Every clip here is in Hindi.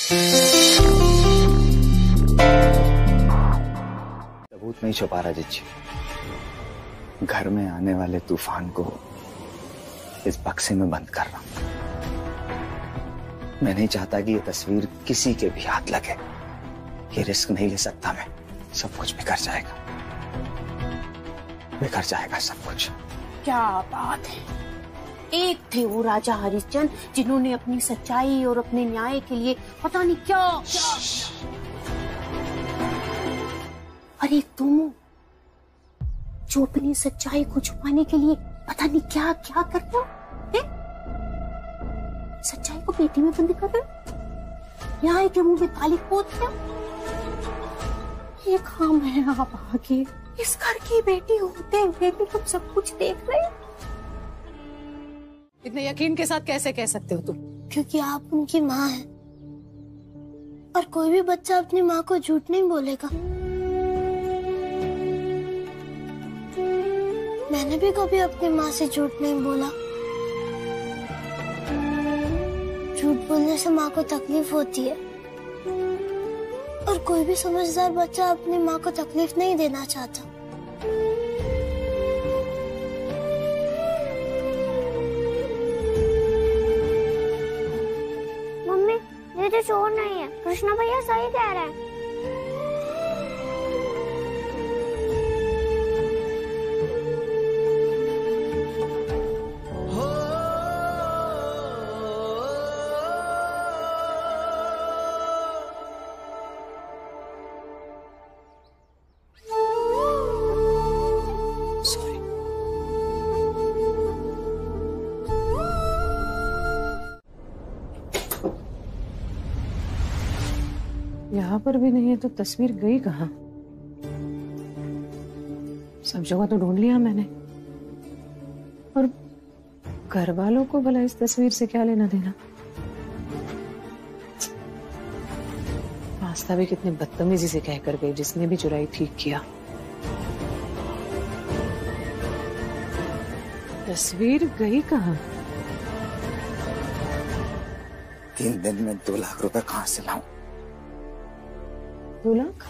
सबूत नहीं छुपा रहा जिज्जी, घर में आने वाले तूफान को इस बक्से में बंद कर रहा हूं। मैं नहीं चाहता कि ये तस्वीर किसी के भी हाथ लगे। ये रिस्क नहीं ले सकता मैं। सब कुछ बिखर जाएगा, बिखर जाएगा सब कुछ। क्या बात है। एक थे वो राजा हरिश्चंद्र जिन्होंने अपनी सच्चाई और अपने न्याय के लिए पता नहीं क्या और एक तुम जो अपनी सच्चाई को छुपाने के लिए पता नहीं क्या क्या करते हो। सच्चाई को पेटी में बंद कर रहे हो, न्याय के मुंह में ताली पोतते हो। ये काम है आप आगे इस घर की बेटी होते हुए भी तुम सब कुछ देख रहे हो। इतने यकीन के साथ कैसे कह सकते हो तुम? क्योंकि आप उनकी माँ हैं और कोई भी बच्चा अपनी माँ को झूठ नहीं बोलेगा। मैंने भी कभी अपनी माँ से झूठ नहीं बोला। झूठ बोलने से माँ को तकलीफ होती है और कोई भी समझदार बच्चा अपनी माँ को तकलीफ नहीं देना चाहता। मम्मी, ये तो चोर नहीं है, कृष्णा भैया सही कह रहे हैं। यहाँ पर भी नहीं है तो तस्वीर गई कहाँ? सब जगह तो ढूंढ लिया मैंने, और घर वालों को भला इस तस्वीर से क्या लेना देना? रास्ता भी कितने बदतमीजी से कहकर गई, जिसने भी चुराई ठीक किया। तस्वीर गई कहाँ? 3 दिन में 2 लाख रुपए कहाँ से लाऊं? 2 लाख?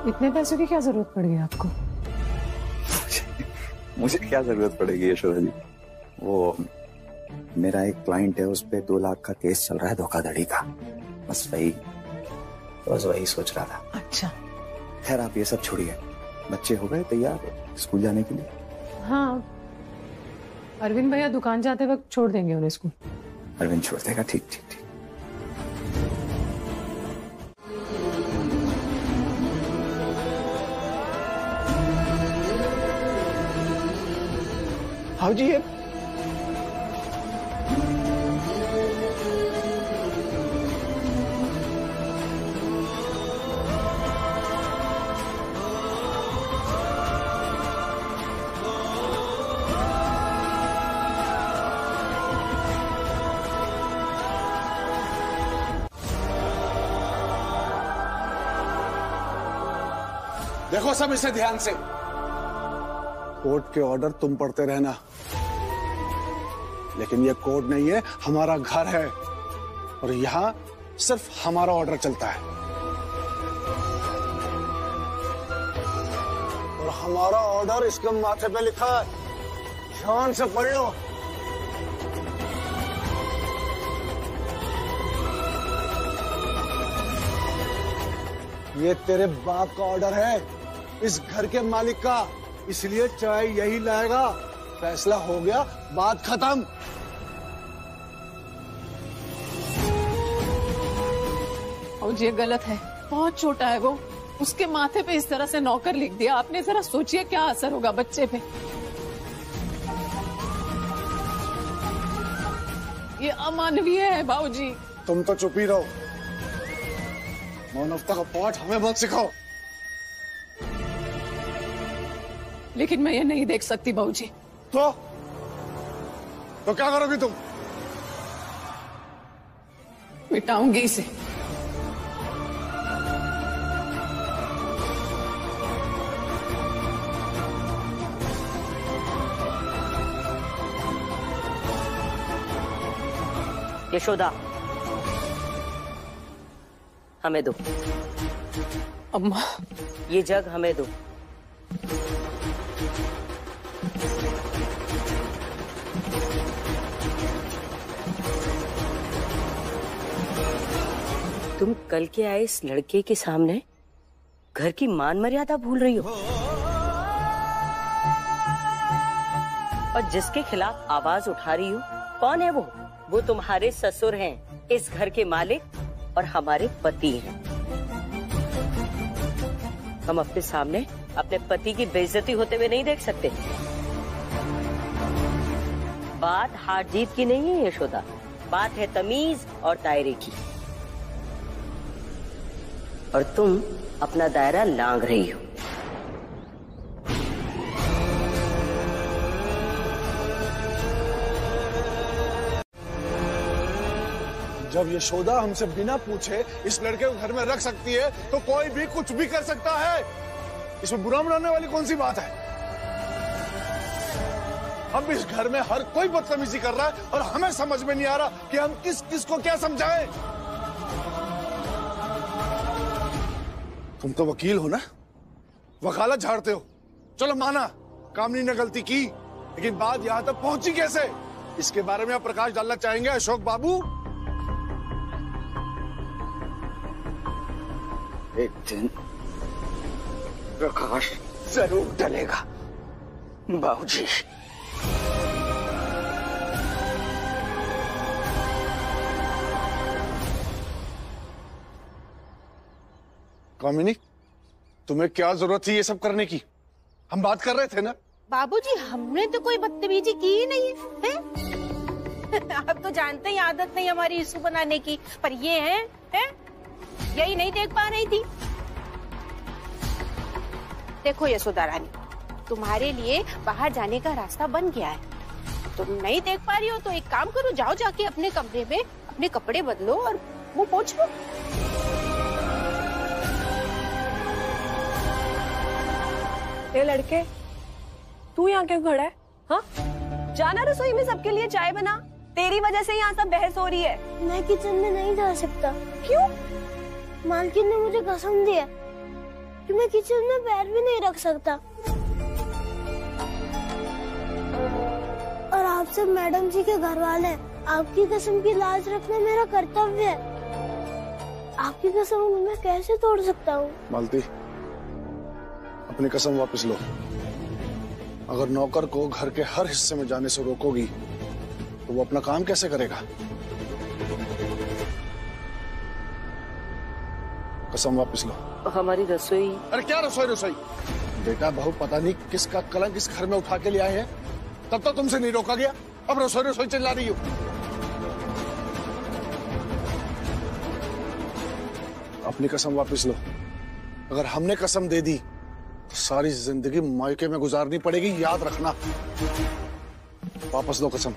इतने पैसों की क्या जरूरत पड़ गई आपको? मुझे क्या जरूरत पड़ेगी यशोदा जी? वो मेरा एक क्लाइंट है, उस पे 2 लाख का केस चल रहा है धोखाधड़ी का। बस वही सोच रहा था। अच्छा, खैर आप ये सब छोड़िए। बच्चे हो गए तैयार स्कूल जाने के लिए? हाँ, अरविंद भैया दुकान जाते वक्त छोड़ देंगे उन्हें स्कूल। अरविंद छोड़ देगा? ठीक ठीक ठीक। हाँ जी, ये देखो सब इसे ध्यान से। कोर्ट के ऑर्डर तुम पढ़ते रहना, लेकिन ये कोर्ट नहीं है, हमारा घर है और यहाँ सिर्फ हमारा ऑर्डर चलता है। और हमारा ऑर्डर इसके माथे पे लिखा है, ध्यान से पढ़ लो। ये तेरे बाप का ऑर्डर है, इस घर के मालिक का, इसलिए चाहे यही लाएगा। फैसला हो गया, बात खत्म। और ये गलत है, बहुत छोटा है वो, उसके माथे पे इस तरह से नौकर लिख दिया आपने। जरा सोचिए क्या असर होगा बच्चे पे। ये अमानवीय है बाबूजी। तुम तो चुप ही रहो, मानवता का पाठ हमें मत सिखाओ। लेकिन मैं ये नहीं देख सकती बाबूजी। तो क्या करोगी तुम? मिटाऊंगी इसे। यशोदा, हमें दो। अम्मा, ये जग हमें दो। तुम कल के आए इस लड़के के सामने घर की मान मर्यादा भूल रही हो, और जिसके खिलाफ आवाज उठा रही हो कौन है वो? वो तुम्हारे ससुर हैं, इस घर के मालिक और हमारे पति हैं। हम अपने सामने अपने पति की बेइज्जती होते हुए नहीं देख सकते। बात हार जीत की नहीं है यशोदा, बात है तमीज और दायरे की। और तुम अपना दायरा लांघ रही हो। जब यशोदा हमसे बिना पूछे इस लड़के को घर में रख सकती है तो कोई भी कुछ भी कर सकता है। इसमें बुरा मनाने वाली कौन सी बात है? अब इस घर में हर कोई बदतमीजी कर रहा है और हमें समझ में नहीं आ रहा कि हम किस किस को क्या समझाएं। तुम तो वकील हो ना, वकालत झाड़ते हो। चलो माना कामनी ने गलती की, लेकिन बात यहां तक पहुंची कैसे, इसके बारे में आप प्रकाश डालना चाहेंगे अशोक बाबू? एक दिन प्रकाश जरूर डलेगा बाबूजी। कामिनी, तुम्हें क्या जरूरत थी ये सब करने की? हम बात कर रहे थे ना। बाबूजी, हमने तो कोई बदतमीजी की ही नहीं है? आप तो जानते ही आदत नहीं हमारी इशू बनाने की, पर ये है? यही नहीं देख पा रही थी। देखो यशोदा रानी, तुम्हारे लिए बाहर जाने का रास्ता बन गया है। तुम नहीं देख पा रही हो तो एक काम करो, जाओ जाके अपने कमरे में अपने कपड़े बदलो और मुंह पोंछ लो। ये लड़के, तू यहाँ क्यों खड़ा है? हाँ, जाना रसोई में सबके लिए चाय बना। तेरी वजह से यहाँ सब बहस हो रही है। मैं किचन में नहीं जा सकता। क्यों? मालकिन ने मुझे कसम दी है कि मैं किचन में पैर भी नहीं रख सकता। और आप सब मैडम जी के घर वाले हैं, आपकी कसम की लाज रखना मेरा कर्तव्य है। आपकी कसम मैं कैसे तोड़ सकता हूँ? मालती, अपनी कसम वापस लो। अगर नौकर को घर के हर हिस्से में जाने से रोकोगी तो वो अपना काम कैसे करेगा? कसम वापस लो। हमारी रसोई। अरे क्या रसोई? रसोई बेटा, बहू पता नहीं किसका कलंक इस घर में उठा के ले आए हैं, तब तो तुमसे नहीं रोका गया, अब रसोई रसोई चिल्ला रही हो। अपनी कसम वापस लो। अगर हमने कसम दे दी तो सारी जिंदगी मायके में गुजारनी पड़ेगी, याद रखना। वापस लो कसम।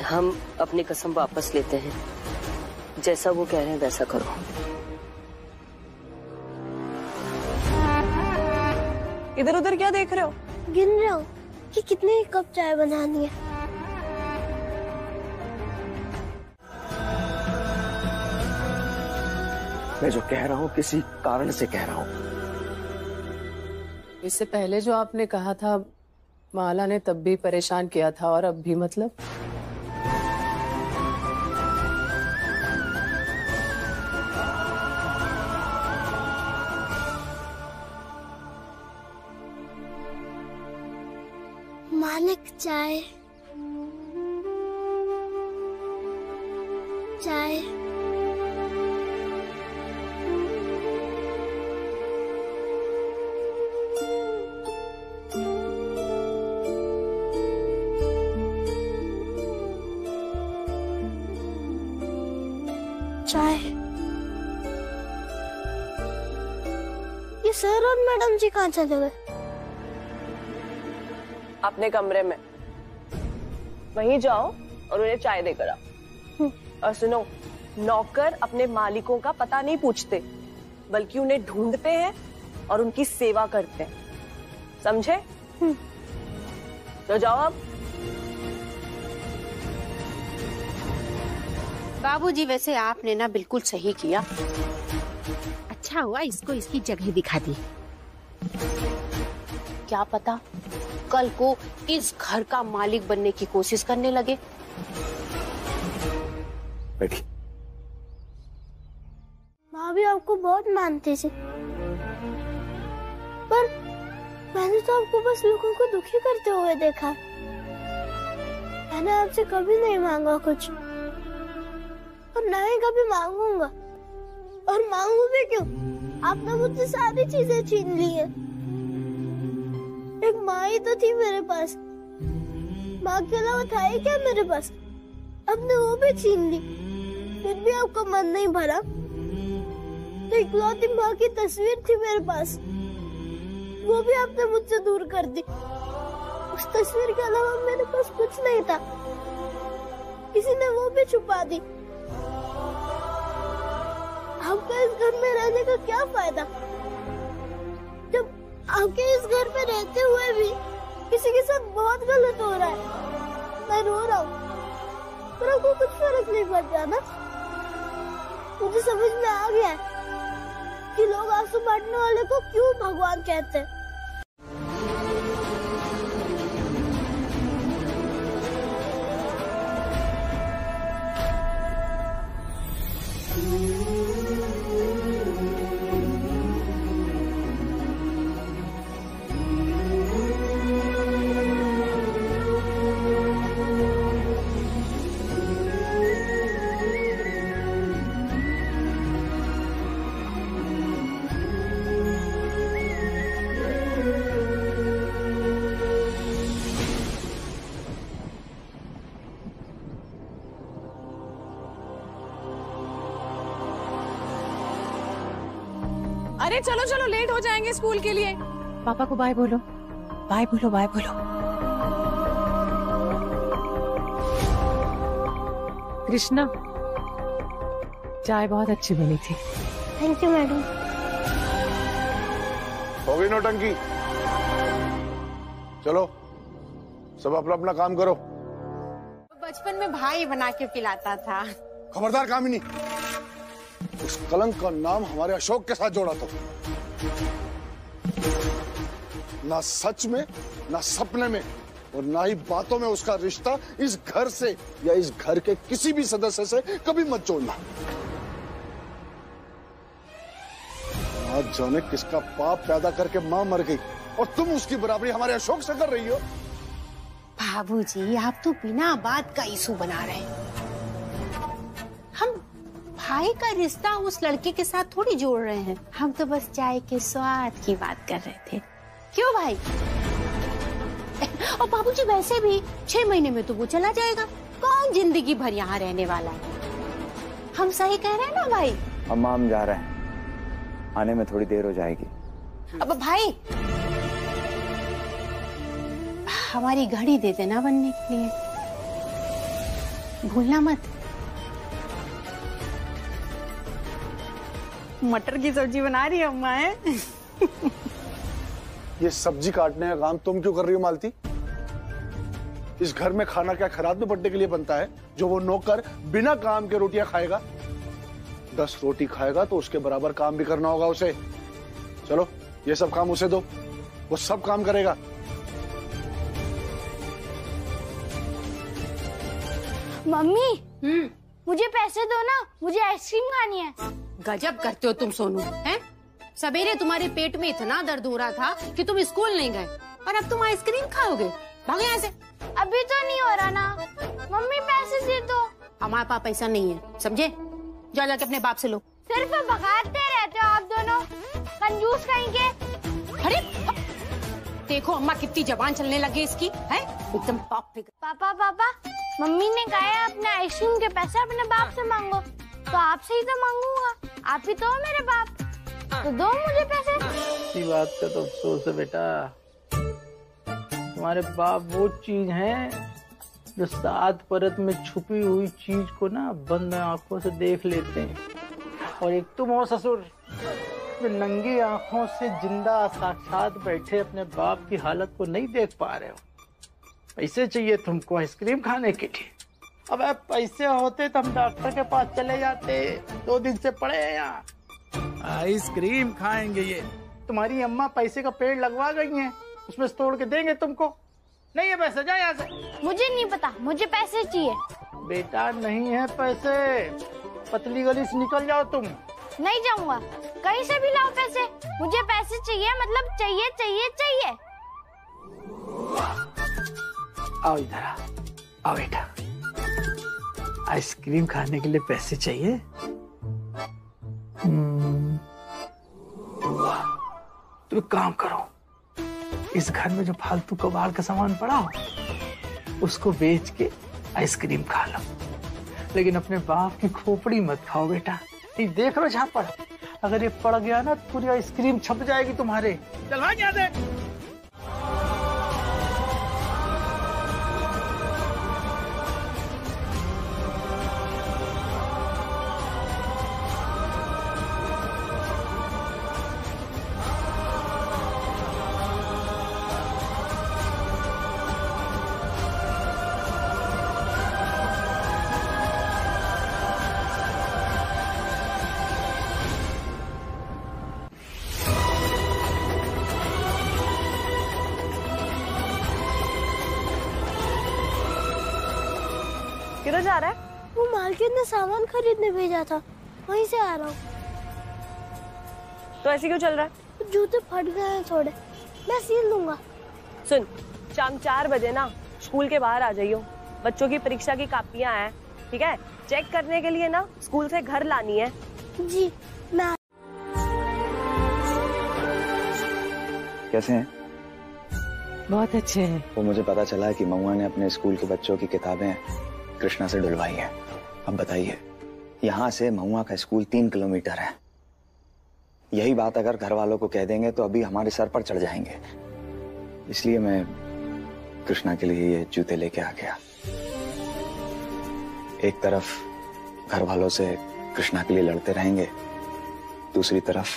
हम अपनी कसम वापस लेते हैं, जैसा वो कह रहे हैं वैसा करो। इधर उधर क्या देख रहे हो? गिन रहे हो कि कितने कप चाय बनानी है। मैं जो कह रहा हूँ किसी कारण से कह रहा हूँ। इससे पहले जो आपने कहा था माला ने तब भी परेशान किया था, और अब भी मतलब? मालिक, चाय चाय। चाय। ये सर और मैडम जी कहाँ चले गए? अपने कमरे में। वहीं जाओ और उन्हें चाय देकर आओ। और सुनो, नौकर अपने मालिकों का पता नहीं पूछते, बल्कि उन्हें ढूंढते हैं और उनकी सेवा करते हैं, समझे? तो जाओ अब। बाबूजी वैसे आपने ना बिल्कुल सही किया। अच्छा हुआ इसको इसकी जगह दिखा दी। क्या पता कल को इस घर का मालिक बनने की कोशिश करने लगे। बैठी। माँ भी आपको बहुत मानती थी, पर मैंने तो आपको बस लोगों को दुखी करते हुए देखा। मैंने आपसे कभी नहीं मांगा कुछ, और ना ही कभी मांगूंगा। और मांगू भी क्यों? आपने मुझसे सारी चीजें छीन ली है। एक माँ ही तो थी मेरे पास, माँ के अलावा था ही क्या मेरे पास? आपने वो भी छीन ली, फिर भी आपका मन नहीं भरा। तो इकलौती माँ की तस्वीर थी मेरे पास, वो भी आपने मुझसे दूर कर दी। उस तस्वीर के अलावा मेरे पास कुछ नहीं था, किसी ने वो भी छुपा दी। आपका इस घर में रहने का क्या फायदा, जब आपके इस घर में रहते हुए भी किसी के साथ बहुत गलत हो रहा है। मैं रो रहा हूँ, पर आपको कुछ फर्क नहीं पड़ता ना। मुझे समझ में आ गया है कि लोग आंसू बांटने वाले को क्यों भगवान कहते हैं। अरे चलो चलो, लेट हो जाएंगे स्कूल के लिए। पापा को बाय बोलो, बाय बोलो, बाय बोलो। कृष्णा, चाय बहुत अच्छी बनी थी। Thank you madam. हो गई नौटंकी? चलो सब अपना अपना काम करो। बचपन में भाई बना के पिलाता था। खबरदार कामिनी, उस कलंक का नाम हमारे अशोक के साथ जोड़ा तो। ना सच में, ना सपने में, और ना ही बातों में उसका रिश्ता इस घर से या इस घर के किसी भी सदस्य से कभी मत जोड़ना। आज जाने किसका पाप पैदा करके मां मर गई, और तुम उसकी बराबरी हमारे अशोक से कर रही हो। बाबूजी, आप तो बिना बात का इशू बना रहे हैं। हम भाई का रिश्ता उस लड़के के साथ थोड़ी जोड़ रहे हैं। हम तो बस चाय के स्वाद की बात कर रहे थे। क्यों भाई? और बाबूजी वैसे भी 6 महीने में तो वो चला जाएगा। कौन जिंदगी भर यहाँ रहने वाला है? हम सही कह रहे हैं ना भाई? अम्मा हम जा रहे हैं, आने में थोड़ी देर हो जाएगी। अब भाई हमारी घड़ी दे देना बनने के लिए, भूलना मत। मटर की सब्जी बना रही है अम्मा है। ये सब्जी काटने का काम तुम क्यों कर रही हो मालती? इस घर में खाना क्या खराब में पड़ने के लिए बनता है, जो वो नौकर बिना काम के रोटियां खाएगा? 10 रोटी खाएगा तो उसके बराबर काम भी करना होगा उसे। चलो ये सब काम उसे दो, वो सब काम करेगा। मम्मी, मुझे पैसे दो ना, मुझे आइसक्रीम खानी है। गजब करते हो तुम सोनू, हैं? सवेरे तुम्हारे पेट में इतना दर्द हो रहा था कि तुम स्कूल नहीं गए, और अब तुम आइसक्रीम खाओगे? भागो यहाँ से। अभी तो नहीं हो रहा ना। मम्मी पैसे दे दो। हमारे पास पैसा नहीं है, समझे? जाओ जाके अपने बाप से लो। सिर्फ भगाते रहते हो आप दोनों, कंजूस कहीं के। अरे देखो अम्मा कितनी जबान चलने लगी इसकी, है? एकदम पाप। पापा पापा, मम्मी ने कहा है अपने आइसक्रीम के पैसे अपने बाप से मांगो, तो आपसे ही तो मांगूंगा। आप ही तो हो मेरे बाप, तो दो मुझे पैसे। इसी बात का तो अफसोस है बेटा, तुम्हारे बाप वो चीज है जो 7 परत में छुपी हुई चीज को ना बंद आंखों से देख लेते हैं, और एक तुम हो ससुर जो नंगी आंखों से जिंदा साक्षात बैठे अपने बाप की हालत को नहीं देख पा रहे हो। पैसे चाहिए तुमको आइसक्रीम खाने के लिए, अब पैसे होते तो हम डॉक्टर के पास चले जाते। 2 दिन से पड़े हैं यहाँ। आइसक्रीम खाएंगे ये। तुम्हारी अम्मा पैसे का पेड़ लगवा गई हैं, उसमें से तोड़ के देंगे तुमको। नहीं है पैसे, जा यहाँ से। मुझे नहीं पता, मुझे पैसे चाहिए। बेटा नहीं है पैसे, पतली गली से निकल जाओ तुम। नहीं जाऊंगा, कहीं से भी लाओ पैसे। मुझे पैसे चाहिए, मतलब चाहिए चाहिए चाहिए। आओ इधर आओ बेटा। आइसक्रीम खाने के लिए पैसे चाहिए? तो एक काम करो, इस घर में जो फालतू कबाड़ का सामान पड़ा हो उसको बेच के आइसक्रीम खा लो, लेकिन अपने बाप की खोपड़ी मत खाओ बेटा। नहीं देख लो जहां पर, अगर ये पड़ गया ना तो पूरी आइसक्रीम छप जाएगी तुम्हारे। चल भाग यहाँ से। किधर जा रहा है? वो मार्केट ने सामान खरीदने भेजा था, वहीं से आ रहा हूँ। तो ऐसे क्यों चल रहा है? जूते फट गए हैं थोड़े, मैं सील लूंगा। सुन, शाम 4 बजे ना स्कूल के बाहर आ जाइयो। बच्चों की परीक्षा की कापियां हैं, ठीक है? चेक करने के लिए ना स्कूल से घर लानी है। जी मैं। कैसे हैं? बहुत अच्छे हैं। वो मुझे पता चला है कि महुआ ने अपने स्कूल के बच्चों की किताबें कृष्णा से डुलवाई हैं। अब बताइए, यहाँ से महुआ का स्कूल 3 किलोमीटर है। यही बात अगर घर वालों को कह देंगे तो अभी हमारे सर पर चढ़ जाएंगे। इसलिए मैं कृष्णा के लिए ये जूते लेके आ गया। एक तरफ घर वालों से कृष्णा के लिए लड़ते रहेंगे, दूसरी तरफ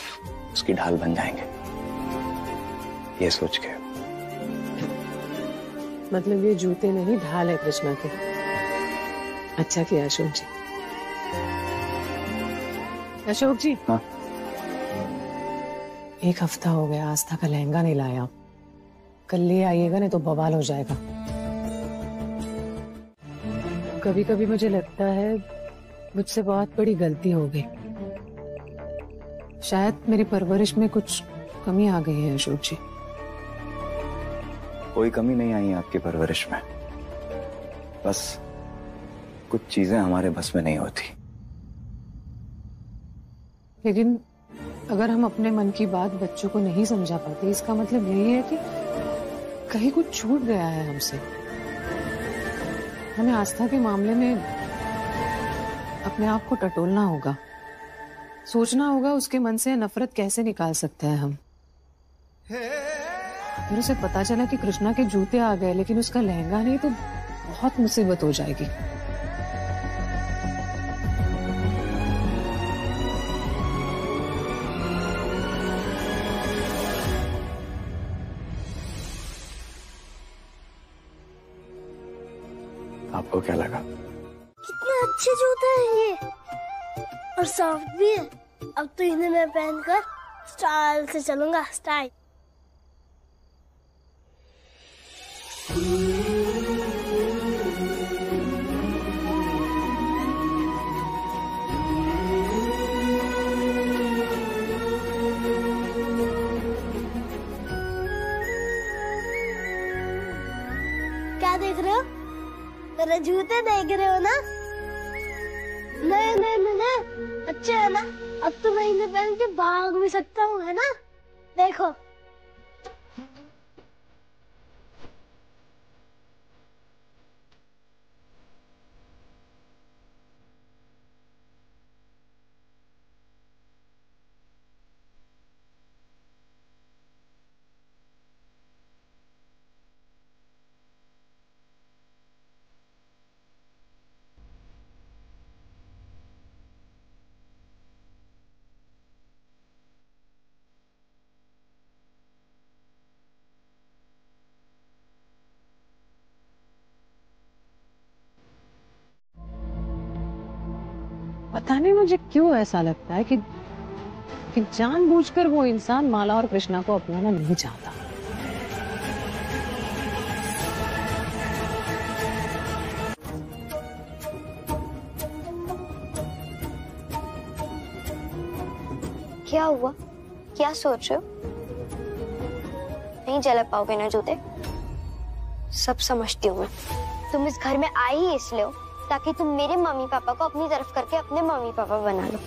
उसकी ढाल बन जाएंगे, ये सोच के। मतलब ये जूते नहीं, ढाल है कृष्णा के। अच्छा किया अशोक जी। अशोक जी। हाँ? एक हफ्ता हो गया आस्था का लहंगा नहीं लाया। कल ले आइएगा, नहीं तो बवाल हो जाएगा। कभी कभी मुझे लगता है मुझसे बहुत बड़ी गलती हो गई। शायद मेरी परवरिश में कुछ कमी आ गई है अशोक जी। कोई कमी नहीं आई है आपकी परवरिश में, बस कुछ चीजें हमारे बस में नहीं होती। लेकिन अगर हम अपने मन की बात बच्चों को नहीं समझा पाते, इसका मतलब यही है कि कहीं कुछ छूट गया है हमसे। हमें आस्था के मामले में अपने आप को टटोलना होगा, सोचना होगा उसके मन से नफरत कैसे निकाल सकते हैं हम। फिर उसे पता चला कि कृष्णा के जूते आ गए लेकिन उसका लहंगा नहीं, तो बहुत मुसीबत हो जाएगी। आपको क्या लगा? कितने अच्छे जूते हैं ये, और सॉफ्ट भी है। अब तो इन्हें मैं पहनकर स्टाइल से चलूंगा, स्टाइल। क्या देख रहे हो? मेरे जूते देख रहे हो ना? नहीं नहीं नहीं, अच्छे है ना? अब तो मैं इन्हें पहन के भाग भी सकता हूँ, है ना? देखो। पता नहीं मुझे क्यों ऐसा लगता है कि जानबूझकर वो इंसान माला और कृष्णा को अपनाना नहीं चाहता। क्या हुआ? क्या सोच रहे हो? नहीं जला पाओगे ना जूते? सब समझती हूँ मैं। तुम इस घर में आई ही इसलिए हो ताकि तुम मेरे मम्मी पापा को अपनी तरफ करके अपने मम्मी पापा बना लो।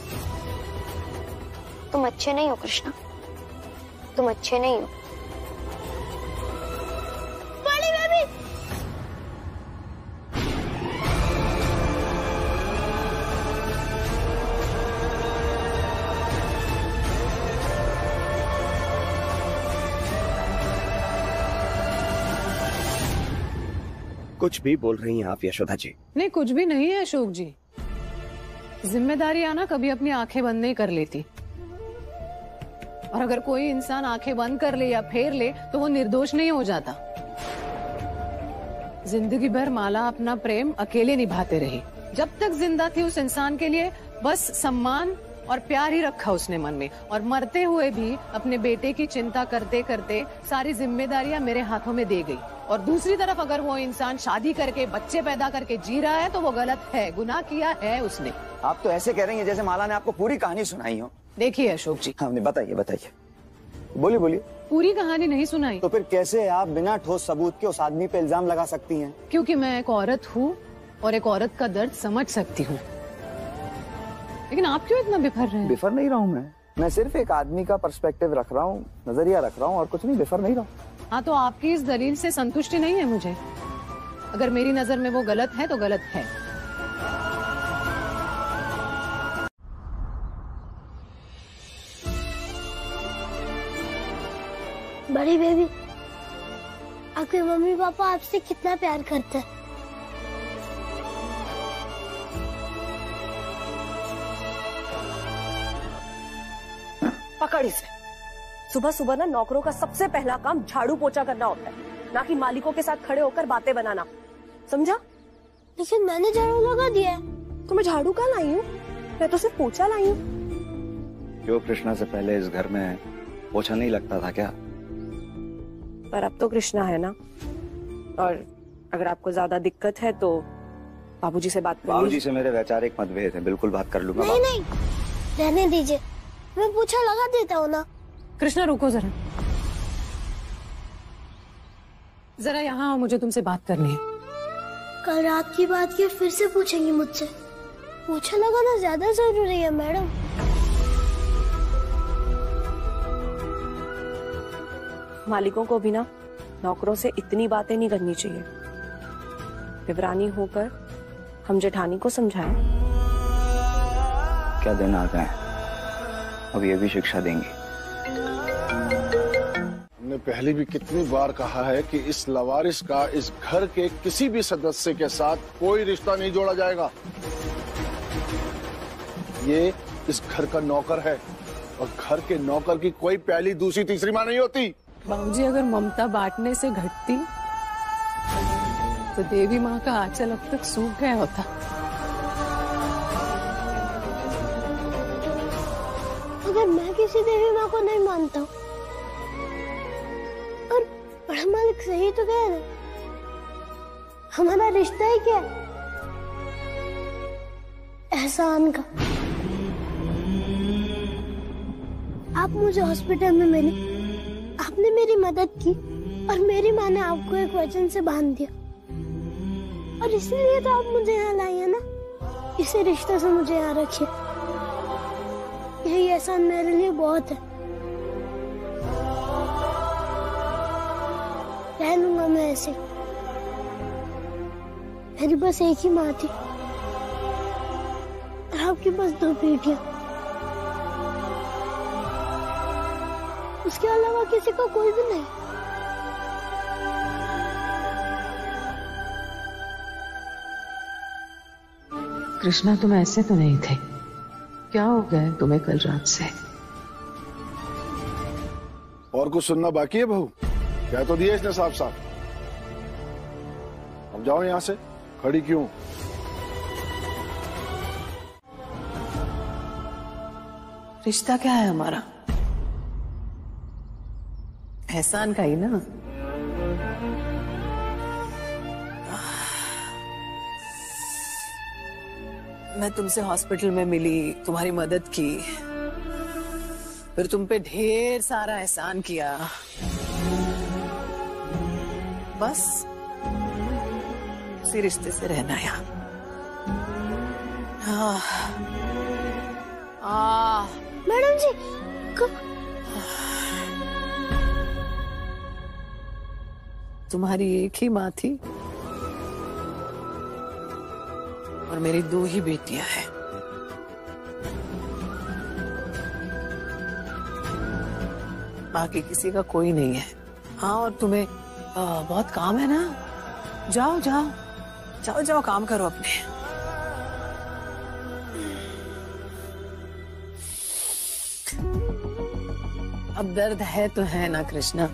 तुम अच्छे नहीं हो कृष्णा, तुम अच्छे नहीं हो। बड़ी बेबी! कुछ भी बोल रही हैं आप यशोदा जी? नहीं, कुछ भी नहीं है अशोक जी। जिम्मेदारी आना कभी अपनी आंखें बंद नहीं कर लेती, और अगर कोई इंसान आंखें बंद कर ले या फेर ले तो वो निर्दोष नहीं हो जाता। जिंदगी भर माला अपना प्रेम अकेले निभाते रही। जब तक जिंदा थी उस इंसान के लिए बस सम्मान और प्यार ही रखा उसने मन में, और मरते हुए भी अपने बेटे की चिंता करते करते सारी जिम्मेदारियां मेरे हाथों में दे गई। और दूसरी तरफ अगर वो इंसान शादी करके बच्चे पैदा करके जी रहा है तो वो गलत है, गुनाह किया है उसने। आप तो ऐसे कह रही हैं जैसे माला ने आपको पूरी कहानी सुनाई हो। देखिए अशोक जी। हाँ बताइए बताइए, बोलिए बोलिए। पूरी कहानी नहीं सुनाई तो फिर कैसे आप बिना ठोस सबूत के उस आदमी पे इल्जाम लगा सकती हैं? क्योंकि मैं एक औरत हूँ और एक औरत का दर्द समझ सकती हूँ। लेकिन आप क्यों इतना बिफर रहे हैं? बिफर नहीं रहा हूँ मैं सिर्फ एक आदमी का पर्सपेक्टिव रख रहा हूँ, नजरिया रख रहा हूँ, और कुछ नहीं, बिफर नहीं रहा हूँ। हाँ, तो आपकी इस दलील से संतुष्टि नहीं है मुझे। अगर मेरी नजर में वो गलत है तो गलत है। बड़ी बेबी, आपके मम्मी पापा आपसे कितना प्यार करते हैं? पकड़ इसे। सुबह सुबह ना नौकरों का सबसे पहला काम झाड़ू पोछा करना होता है, ना कि मालिकों के साथ खड़े होकर बातें बनाना, समझा? लेकिन मैंने झाड़ू लगा दिया है। तो मैं झाड़ू कहाँ लाई हूँ? मैं तो सिर्फ पोछा लाई हूँ। क्यों, कृष्णा से पहले इस घर में पोछा नहीं लगता था क्या? पर अब तो कृष्णा है ना, और अगर आपको ज्यादा दिक्कत है तो बाबूजी से बात कर लीजिए। बाबूजी से मेरे वैचारिक मतभेद हैं, बिल्कुल बात कर लूंगा। नहीं नहीं, रहने दीजिए, मैं पोछा लगा देता हूँ ना। कृष्णा रुको जरा, जरा यहाँ आओ, मुझे तुमसे बात करनी है। कल रात की बात की फिर से पूछेंगी मुझसे? पोछा लगाना ज्यादा जरूरी है मैडम। मालिकों को भी ना नौकरों से इतनी बातें नहीं करनी चाहिए। विवरानी होकर हम जेठानी को समझाएं। क्या दिन आ गए, अब ये भी शिक्षा देंगी। हमने पहले भी कितनी बार कहा है कि इस लवारिस का इस घर के किसी भी सदस्य के साथ कोई रिश्ता नहीं जोड़ा जाएगा। ये इस घर का नौकर है, और घर के नौकर की कोई पहली दूसरी तीसरी मां नहीं होती। बाबूजी, अगर ममता बांटने से घटती तो देवी माँ का आंचल अब तक सूख गया होता। अगर मैं किसी देवी माँ को नहीं मानता हूँ, और बड़ा मालिक सही तो कह रहे, हमारा रिश्ता ही क्या है? एहसान का। आप मुझे हॉस्पिटल में मिले, आपने मेरी मदद की, और मेरी माँ ने आपको एक वचन से बांध दिया, और इसलिए तो आप मुझे यहाँ लाई है ना। इसी रिश्ते से मुझे यहाँ रखिए, यही एहसान मेरे लिए बहुत है। रह लूंगा मैं ऐसे। मेरी बस एक ही माँ थी, और आपकी बस 2 बेटियां। उसके अलावा किसी का कोई भी नहीं। कृष्णा, तुम ऐसे तो नहीं थे। क्या हो गया है तुम्हें कल रात से? और कुछ सुनना बाकी है बहू? कह तो दिया इसने साफ साफ। अब जाओ यहाँ से, खड़ी क्यों? रिश्ता क्या है हमारा? एहसान का ही ना। मैं तुमसे हॉस्पिटल में मिली, तुम्हारी मदद की, फिर तुम पे ढेर सारा एहसान किया, बस उसी रिश्ते से रहना यहाँ। मैडम जी तुम्हारी एक ही माँ थी और मेरी 2 ही बेटियां हैं। बाकी किसी का कोई नहीं है। हाँ, और तुम्हें बहुत काम है ना? जाओ जाओ जाओ जाओ, काम करो अपने। अब दर्द है तो है ना कृष्णा,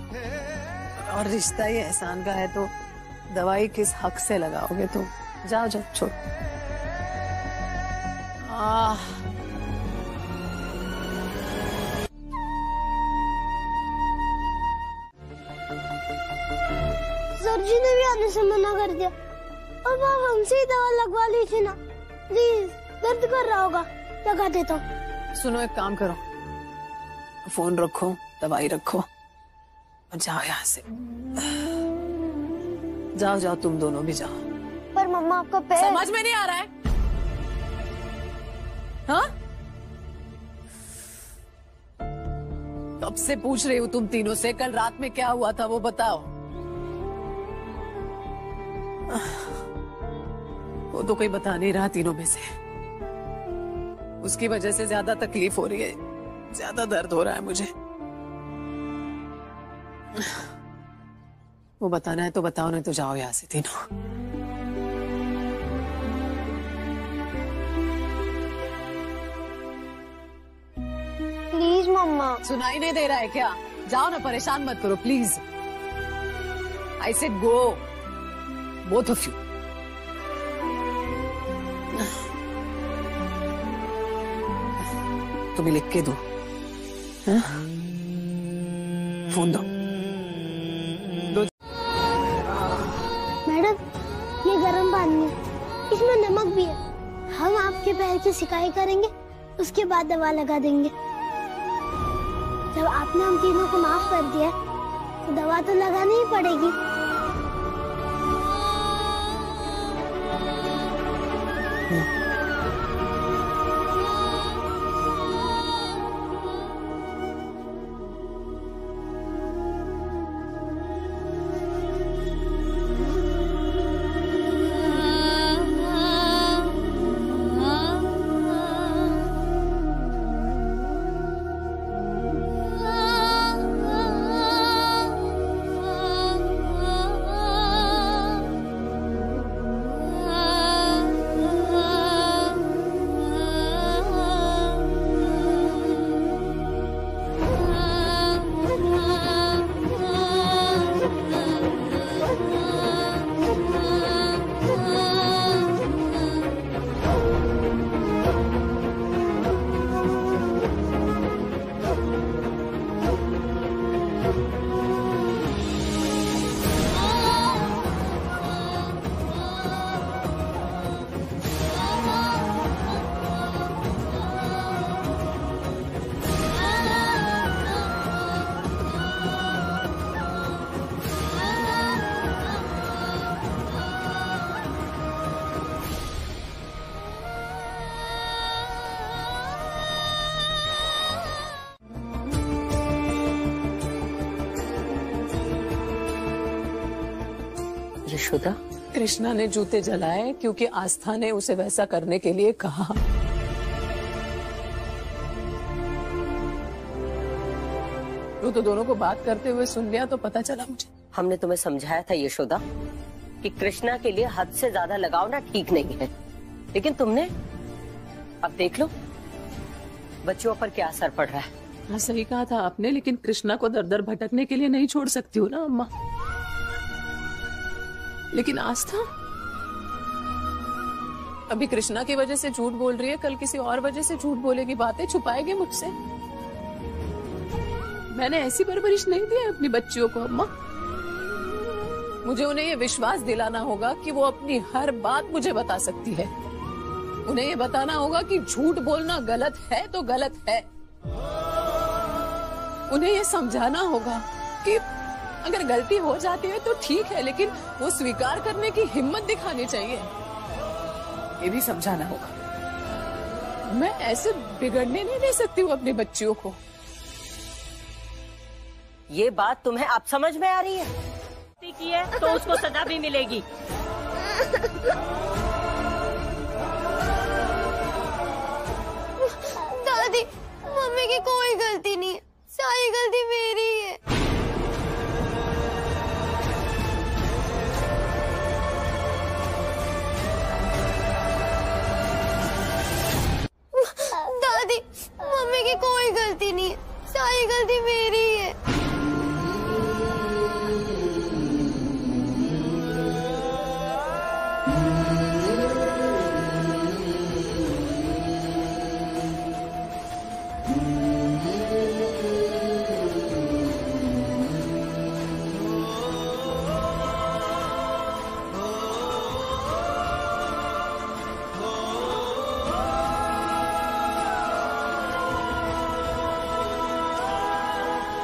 और रिश्ता ये एहसान का है तो दवाई किस हक से लगाओगे तुम? जाओ जाओ, छोड़। सर जी ने भी आने से मना कर दिया। अब आप हमसे ही दवा लगवा लीजिए ना प्लीज, दर्द कर रहा होगा, लगा देता हूँ। सुनो, एक काम करो, फोन रखो, दवाई रखो और जाओ यहाँ से। जाओ जाओ, तुम दोनों भी जाओ। पर मम्मा आपका पैर समझ में नहीं आ रहा है? हाँ, कब से पूछ रही हूँ तुम तीनों से, कल रात में क्या हुआ था वो बताओ। वो तो कोई बता नहीं रहा तीनों में से। उसकी वजह से ज्यादा तकलीफ हो रही है, ज्यादा दर्द हो रहा है मुझे। वो बताना है तो बताओ, नहीं तो जाओ यहाँ से तीनों। प्लीज मम्मा। सुनाई नहीं दे रहा है क्या? जाओ ना, परेशान मत करो please. I said go, both of you. तुम्हें लिख के दो, हाँ? फोन दो। मैडम, ये गर्म पानी है, इसमें नमक भी है। हम आपके पैर की सिकाई करेंगे, उसके बाद दवा लगा देंगे। जब आपने हम तीनों को माफ कर दिया तो दवा तो लगानी ही पड़ेगी। यशोदा, कृष्णा ने जूते जलाए क्योंकि आस्था ने उसे वैसा करने के लिए कहा। तो दोनों को बात करते हुए सुन लिया तो पता चला मुझे। हमने तुम्हें समझाया था यशोदा कि कृष्णा के लिए हद से ज्यादा लगाव ना ठीक नहीं है, लेकिन तुमने अब देख लो बच्चों पर क्या असर पड़ रहा है। हाँ, सही कहा था आपने, लेकिन कृष्णा को दर दर भटकने के लिए नहीं छोड़ सकती हूँ ना अम्मा। लेकिन आस्था अभी कृष्णा की वजह से झूठ बोल रही है, कल किसी और वजह से झूठ बोलेगी, बातें छुपाएगी मुझसे। मैंने ऐसी परवरिश नहीं दी है अपनी बच्चियों को अम्मा। मुझे उन्हें ये विश्वास दिलाना होगा कि वो अपनी हर बात मुझे बता सकती है। उन्हें ये बताना होगा कि झूठ बोलना गलत है तो गलत है। उन्हें ये समझाना होगा कि अगर गलती हो जाती है तो ठीक है, लेकिन वो स्वीकार करने की हिम्मत दिखानी चाहिए। ये भी समझाना होगा। मैं ऐसे बिगड़ने नहीं दे सकती हूँ अपनी बच्चियों को। ये बात तुम्हें अब समझ में आ रही है? की है तो उसको सजा भी मिलेगी। दादी, मम्मी की कोई गलती नहीं है, सारी गलती मेरी है। दादी, मम्मी की कोई गलती नहीं है, सारी गलती मेरी है।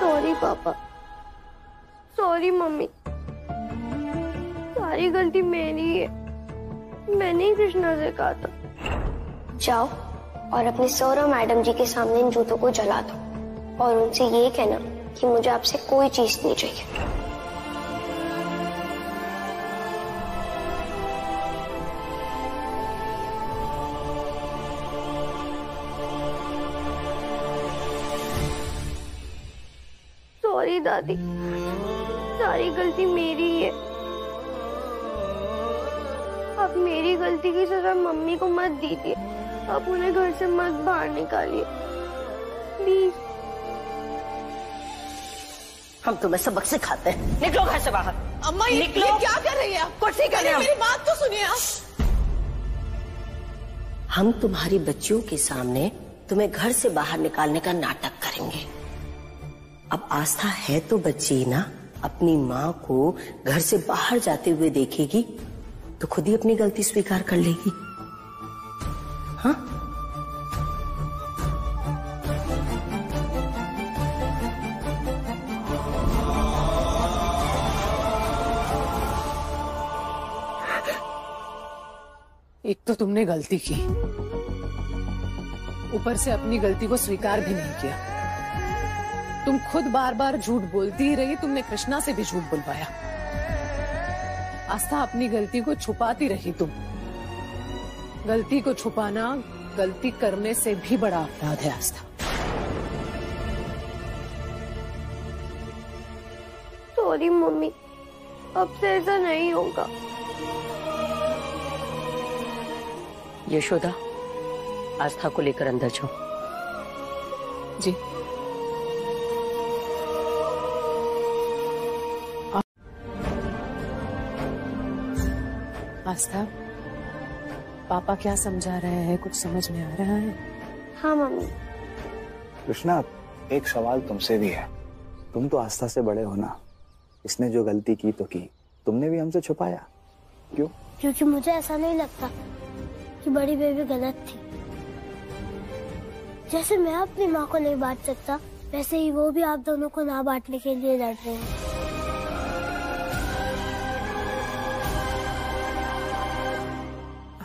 सॉरी पापा, सॉरी मम्मी, सारी गलती मेरी है। मैंने ही कृष्णा से कहा था। जाओ और अपनी सौरभ मैडम जी के सामने इन जूतों को जला दो और उनसे ये कहना कि मुझे आपसे कोई चीज नहीं चाहिए। सॉरी दादी, सारी गलती मेरी है। अब मेरी गलती की सजा मम्मी को मत दीजिए। अब उन्हें घर से मत बाहर निकालिए प्लीज। हम तुम्हें सबक सिखाते हैं। निकलो घर से बाहर। अम्मा ये क्या कर रही है आप? कुछ नहीं कर रहे। मेरी बात तो सुनिए आप। हम तुम्हारी बच्चियों के सामने तुम्हें घर से बाहर निकालने का नाटक करेंगे। अब आस्था है तो बच्ची ना, अपनी माँ को घर से बाहर जाते हुए देखेगी तो खुद ही अपनी गलती स्वीकार कर लेगी। हाँ? एक तो तुमने गलती की, ऊपर से अपनी गलती को स्वीकार भी नहीं किया। तुम खुद बार बार झूठ बोलती ही रही, तुमने कृष्णा से भी झूठ बुलवाया। आस्था अपनी गलती को छुपाती रही तुम। गलती को छुपाना गलती करने से भी बड़ा अपराध है आस्था। सॉरी मम्मी, अब से ऐसा नहीं होगा। यशोदा, आस्था को लेकर अंदर जाओ। जी। आस्था, पापा क्या समझा रहे हैं, कुछ समझ में आ रहा है? हाँ मम्मी। कृष्णा, एक सवाल तुमसे भी है। तुम तो आस्था से बड़े हो ना, इसने जो गलती की तो की, तुमने भी हमसे छुपाया क्यों? क्योंकि मुझे ऐसा नहीं लगता कि बड़ी बेबी गलत थी। जैसे मैं अपनी माँ को नहीं बांट सकता, वैसे ही वो भी आप दोनों को ना बांटने के लिए लड़ रहे हैं।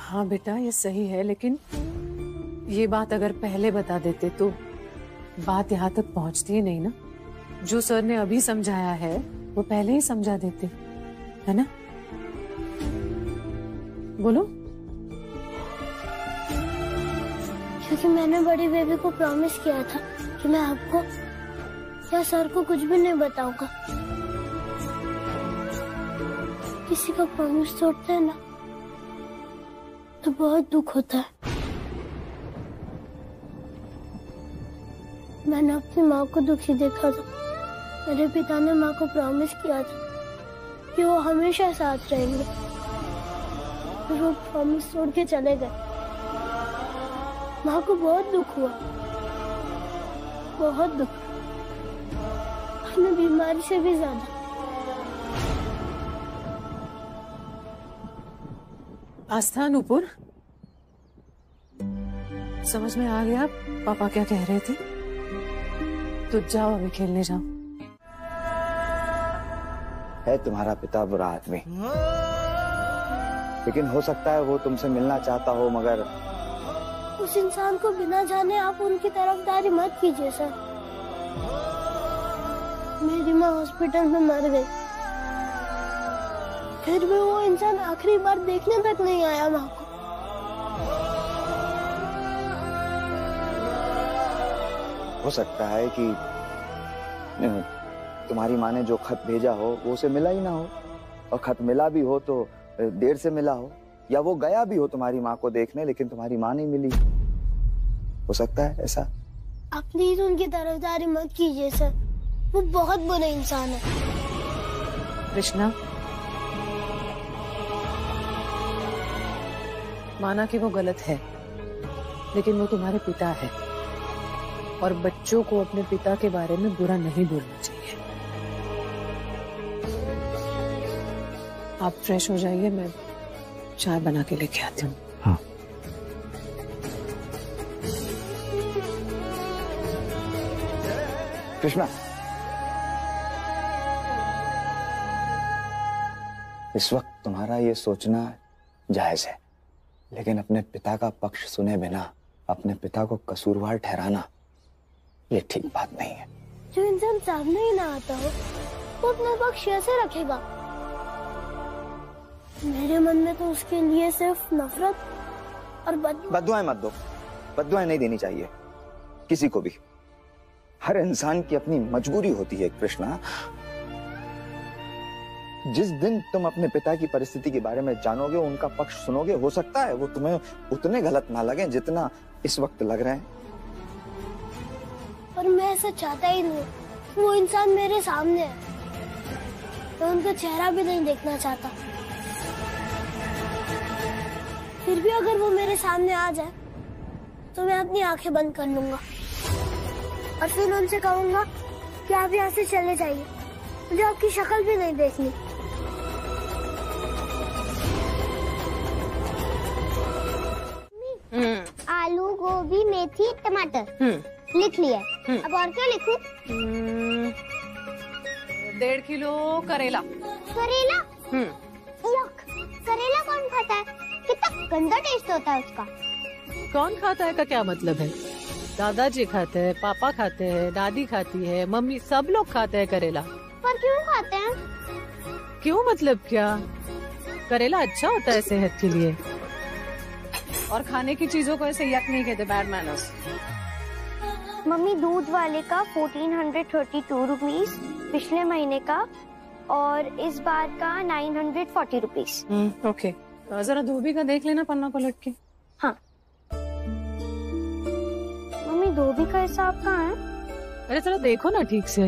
हाँ बेटा, ये सही है, लेकिन ये बात अगर पहले बता देते तो बात यहाँ तक पहुँचती ही नहीं ना। जो सर ने अभी समझाया है वो पहले ही समझा देते, है ना? बोलो। क्योंकि मैंने बड़ी बेबी को प्रॉमिस किया था कि मैं आपको या सर को कुछ भी नहीं बताऊंगा। किसी का प्रॉमिस तोड़ते हैं ना तो बहुत दुख होता है। मैंने अपनी माँ को दुखी देखा था। मेरे पिता ने माँ को प्रॉमिस किया था कि वो हमेशा साथ रहेंगे। फिर वो प्रॉमिस तोड़ के चले गए। माँ को बहुत दुख हुआ, बहुत दुख, अपनी बीमारी से भी ज्यादा। आस्था, नूपुर, समझ में आ गया पापा क्या कह रहे थे? तो जाओ अभी खेलने जाओ। है तुम्हारा पिता बुरा आदमी, लेकिन हो सकता है वो तुमसे मिलना चाहता हो, मगर उस इंसान को बिना जाने आप उनकी तरफदारी मत कीजिए सर। मेरी माँ हॉस्पिटल में मर गई, फिर भी वो इंसान आखिरी बार देखने तक नहीं आया माँ को। हो सकता है कि तुम्हारी माँ ने जो खत भेजा हो वो उसे मिला ही ना हो, और खत मिला भी हो तो देर से मिला हो, या वो गया भी हो तुम्हारी माँ को देखने लेकिन तुम्हारी माँ नहीं मिली। हो सकता है ऐसा। आप प्लीज उनकी तरफदारी मत कीजिए सर, वो बहुत बुरे इंसान है। कृष्णा, माना कि वो गलत है, लेकिन वो तुम्हारे पिता है, और बच्चों को अपने पिता के बारे में बुरा नहीं बोलना चाहिए। आप फ्रेश हो जाइए, मैं चाय बना के लेके आती हूँ। हाँ। कृष्णा, इस वक्त तुम्हारा ये सोचना जायज है, लेकिन अपने पिता का पक्ष सुने बिना अपने पिता को कसूरवार ठहराना ये ठीक बात नहीं है। जो इंसान सामने ही ना आता हो वो अपना पक्ष कैसे रखेगा? मेरे मन में तो उसके लिए सिर्फ नफरत और बद्दुआएं मत दो, बद्दुआएं नहीं देनी चाहिए किसी को भी। हर इंसान की अपनी मजबूरी होती है कृष्णा। जिस दिन तुम अपने पिता की परिस्थिति के बारे में जानोगे, उनका पक्ष सुनोगे, हो सकता है वो तुम्हें उतने गलत ना लगे जितना इस वक्त लग रहे हैं। पर मैं ऐसा चाहता ही नहीं। वो इंसान मेरे सामने है, मैं उनका चेहरा भी नहीं देखना चाहता। फिर भी अगर वो मेरे सामने आ जाए तो मैं अपनी आंखें बंद कर लूंगा और फिर उनसे कहूंगा कि आप यहाँ से चले जाइए, मुझे आपकी शक्ल भी नहीं देखनी। आलू, गोभी, मेथी, टमाटर लिख लिया। अब और क्या लिखूं? 1.5 किलो करेला। करेला? यक, करेला कौन खाता है? कितना गंदा टेस्ट होता है उसका। कौन खाता है का क्या मतलब है? दादाजी खाते हैं, पापा खाते हैं, दादी खाती है, मम्मी, सब लोग खाते हैं करेला। पर क्यों खाते हैं? क्यों मतलब क्या? करेला अच्छा होता है सेहत के लिए, और खाने की चीजों को ऐसे यक नहीं कहते, बैड मैनर्स। मम्मी, दूध वाले का 1432 रुपीज पिछले महीने का, और इस बार का 940 रुपीज। ओके, जरा धोबी का देख लेना पन्ना पलट के। हाँ मम्मी, धोबी का हिसाब कहाँ है? अरे जरा देखो ना ठीक से,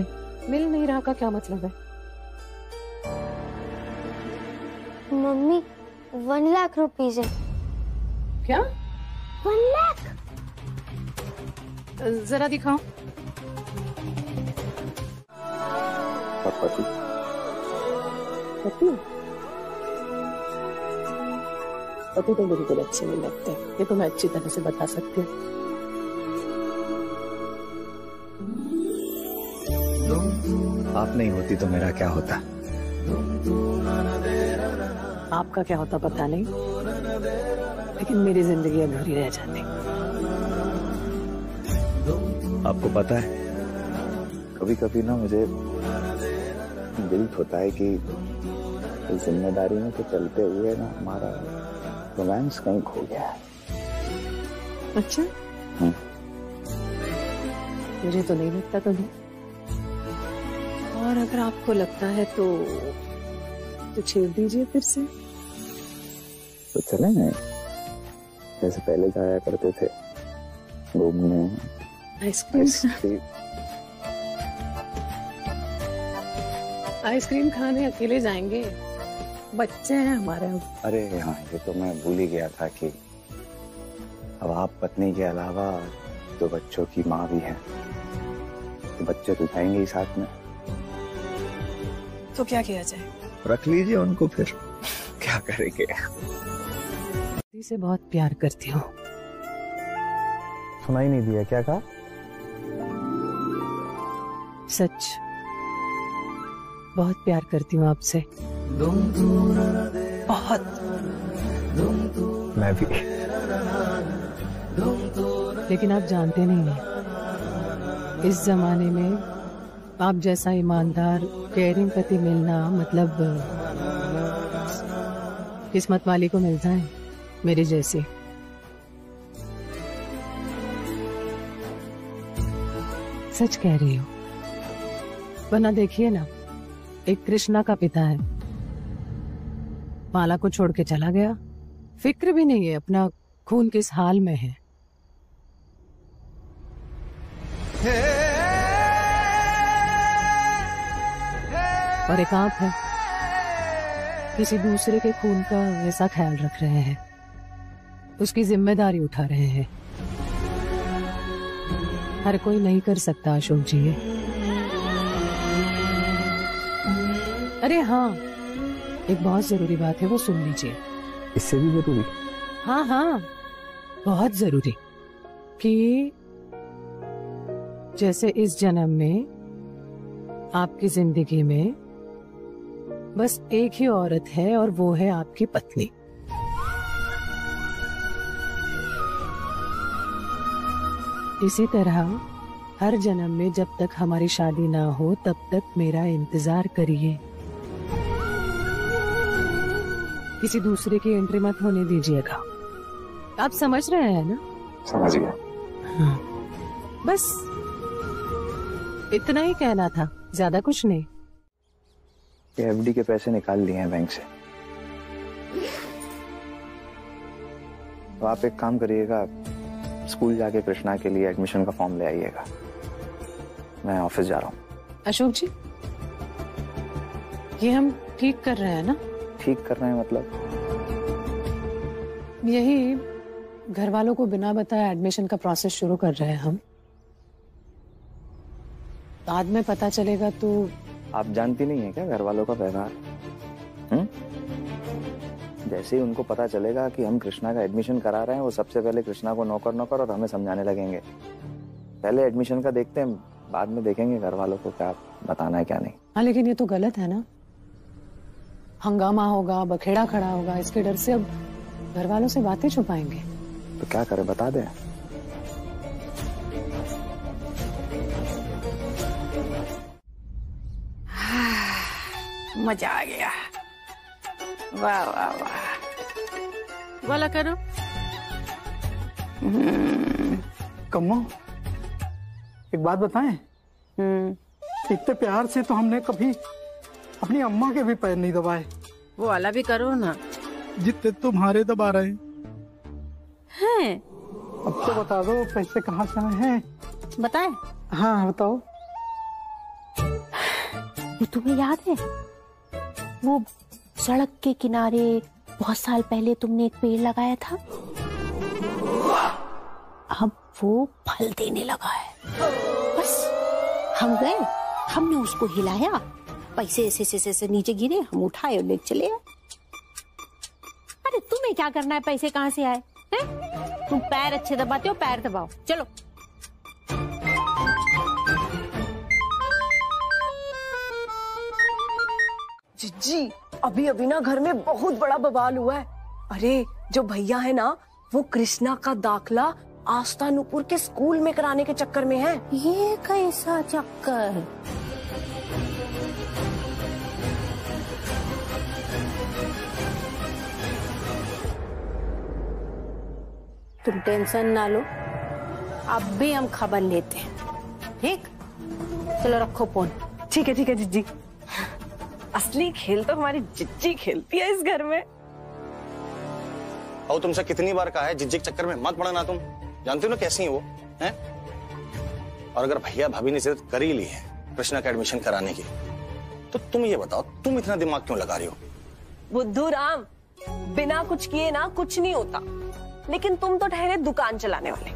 मिल नहीं रहा का क्या मतलब है? मम्मी, 1 लाख रुपीज है। क्या? 1 लाख? जरा दिखाओ। पति पति तो बिल्कुल अच्छे नहीं लगते, ये तो मैं अच्छी तरह से बता सकती हूँ। आप नहीं होती तो मेरा क्या होता? आपका क्या होता पता नहीं, लेकिन मेरी जिंदगी अधूरी रह जाती। आपको पता है, कभी कभी ना मुझे दिल होता है कि इस जिम्मेदारी में तो चलते हुए ना हमारा रोमांस कहीं खो गया है। अच्छा? मुझे तो नहीं लगता कभी, और अगर आपको लगता है तो छेड़ दीजिए फिर से। तो चले ना, जैसे पहले जाया करते थे घूमने। आइसक्रीम खाने अकेले जाएंगे? बच्चे हैं हमारे। अरे हाँ, ये तो मैं भूल ही गया था कि अब आप पत्नी के अलावा तो बच्चों की माँ भी हैं, तो बच्चे तो जाएंगे ही साथ में। तो क्या किया जाए? रख लीजिए उनको फिर, क्या करेंगे। से बहुत प्यार करती हूँ। सुनाई नहीं दिया, क्या कहा? सच, बहुत प्यार करती हूँ आपसे, बहुत। मैं भी। लेकिन आप जानते नहीं हैं, इस जमाने में आप जैसा ईमानदार केयरिंग पति मिलना मतलब किस्मत वाली को मिलता है, मेरी जैसी। सच कह रही हो। वरना देखिए ना, एक कृष्णा का पिता है, माला को छोड़ के चला गया, फिक्र भी नहीं है अपना खून किस हाल में है। और एक आप है, किसी दूसरे के खून का ऐसा ख्याल रख रहे हैं, उसकी जिम्मेदारी उठा रहे हैं। हर कोई नहीं कर सकता अशोक जी ये। अरे हाँ, एक बहुत जरूरी बात है, वो सुन लीजिए। इससे भी जरूरी? हाँ हाँ, बहुत जरूरी। कि जैसे इस जन्म में आपकी जिंदगी में बस एक ही औरत है और वो है आपकी पत्नी। इसी तरह हर जन्म में जब तक हमारी शादी ना हो तब तक मेरा इंतजार करिए। किसी दूसरे की एंट्री मत होने दीजिएगा। आप समझ रहे हैं ना? समझ गया। हाँ, बस इतना ही कहना था, ज्यादा कुछ नहीं। ये एफडी के पैसे निकाल लिए हैं बैंक से। तो आप एक काम करिएगा, स्कूल जाके कृष्णा के लिए एडमिशन का फॉर्म ले आइएगा। मैं ऑफिस जा रहा हूँ। अशोक जी, ये हम ठीक कर रहे हैं ना? ठीक कर रहे हैं मतलब? यही घर वालों को बिना बताए एडमिशन का प्रोसेस शुरू कर रहे हैं हम। बाद में पता चलेगा तो। आप जानती नहीं है क्या घर वालों का व्यवहार? जैसे ही उनको पता चलेगा कि हम कृष्णा का एडमिशन करा रहे हैं, वो सबसे पहले कृष्णा को नौकर नौकर और हमें समझाने लगेंगे। पहले एडमिशन का देखते हैं, बाद में देखेंगे घर वालों को क्या बताना है क्या नहीं। हाँ, लेकिन ये तो गलत है ना। हंगामा होगा, बखेड़ा खड़ा होगा, इसके डर से अब घर वालों से बातें छुपाएंगे। तो क्या करें, बता दें? मजा आ गया। वाह वाह वाह, वाला करो। कम्मो, एक बात बताएं? इतने प्यार से तो हमने कभी अपनी अम्मा के भी पैर नहीं दबाए। वो वाला भी करो ना। जितने तुम्हारे दबा रहे हैं। अब तो बता दो पैसे कहाँ से आए हैं? बताएं? हाँ बताओ। ये तुम्हें याद है, वो सड़क के किनारे बहुत साल पहले तुमने एक पेड़ लगाया था, अब वो फल देने लगा है। बस हम गए, हमने उसको हिलाया, पैसे ऐसे नीचे गिरे, हम उठाए और ले चले आए। अरे तुम्हें क्या करना है, पैसे कहाँ से आए हैं? तुम पैर अच्छे दबाते हो, पैर दबाओ, चलो। जी अभी अभी ना घर में बहुत बड़ा बवाल हुआ है। अरे जो भैया है ना, वो कृष्णा का दाखला आस्था नूपुर के स्कूल में कराने के चक्कर में है। ये कैसा चक्कर? तुम टेंशन ना लो, अब भी हम खबर लेते हैं, ठीक? चलो रखो फोन। ठीक है जिज्जी। असली खेल तो हमारी जिज्जी खेलती है इस घर में। और तुमसे कितनी बार कहा है जिज्जी के चक्कर में मत पड़ना, तुम जानते हो ना कैसी है वो, हैं? और अगर भैया भाभी ने जिद कर ही ली है कृष्णा का एडमिशन कराने की, तो तुम ये बताओ तुम इतना दिमाग क्यों लगा रही हो? बुद्धू राम, बिना कुछ किए ना कुछ नहीं होता। लेकिन तुम तो ठहरे दुकान चलाने वाले।